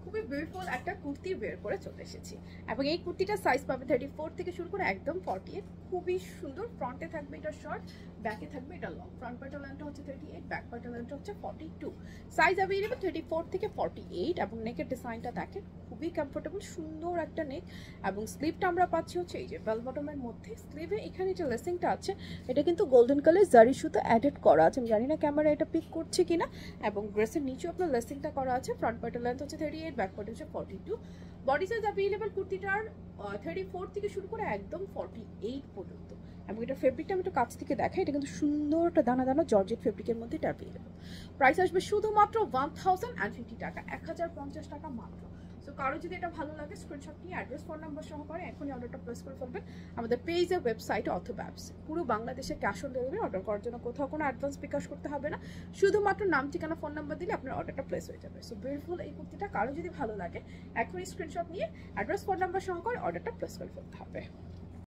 খুবই বিউটিফুল একটা কুর্তি বের করে চলে এসেছি এবং এই কুর্তিটা সাইজ পাবে 34 থেকে শুরু করে একদম 48। খুবই সুন্দর। ফ্রন্টে থাকবে এটা শর্ট, ব্যাকে থাকবে এটা লং। ফ্রন্ট পার্টের লেন্থটা হচ্ছে 38, ব্যাক পার্টের লেন্থটা হচ্ছে 42। সাইজ অ্যাভেলেবল 34 থেকে 48 এবং নেকের ডিজাইনটা দেখেন খুবই কমফোর্টেবল, সুন্দর একটা নেক এবং স্লিভটা আমরা পাচ্ছি হচ্ছে এই যে বেল বটমের মধ্যে। স্লিভে এখানে যে লেসিংটা আছে এটা কিন্তু গোল্ডেন কালার জারি সুতো অ্যাডেড করা আছে, আমি জানি না ক্যামেরা এটা পিক করছে কিনা। এবং ড্রেসের নিচে আপনার লেসিংটা করা আছে। ফ্রন্ট পার্টের লেন্থ হচ্ছে 38, ব্যাক পার্ট হচ্ছে 42। বডি সাইজ অ্যাভেলেবল কুর্তিটার 34 থেকে শুরু করে একদম 48 পর্যন্ত। এবং এটা ফেব্রিকটা আমি একটু কাছ থেকে দেখাই, এটা কিন্তু সুন্দর একটা দানা দানা জর্জেট ফেব্রিকের মধ্যে এটা অ্যাভেলেবল। প্রাইস আসবে শুধুমাত্র 1050 টাকা, 1050 টাকা মাত্র। সো কারো যদি এটা ভালো লাগে স্ক্রিনশট নিয়ে অ্যাড্রেস ফোন নাম্বার সহকারে এখনই অর্ডারটা প্লেস করে ফেলবেন আমাদের পেজে, ওয়েবসাইটে অথবা অ্যাপসে। পুরো বাংলাদেশে ক্যাশ অন ডেলিভারি। অর্ডার করার জন্য কোথাও কোনো অ্যাডভান্স বিকাশ করতে হবে না, শুধুমাত্র নাম, ঠিকানা, ফোন নাম্বার দিলে আপনার অর্ডারটা প্লেস হয়ে যাবে। সো বিউটিফুল এই কুর্তিটা কারো যদি ভালো লাগে এখনই স্ক্রিনশট নিয়ে অ্যাড্রেস ফোন নাম্বার সহকারে অর্ডারটা প্লেস করে ফেলতে হবে।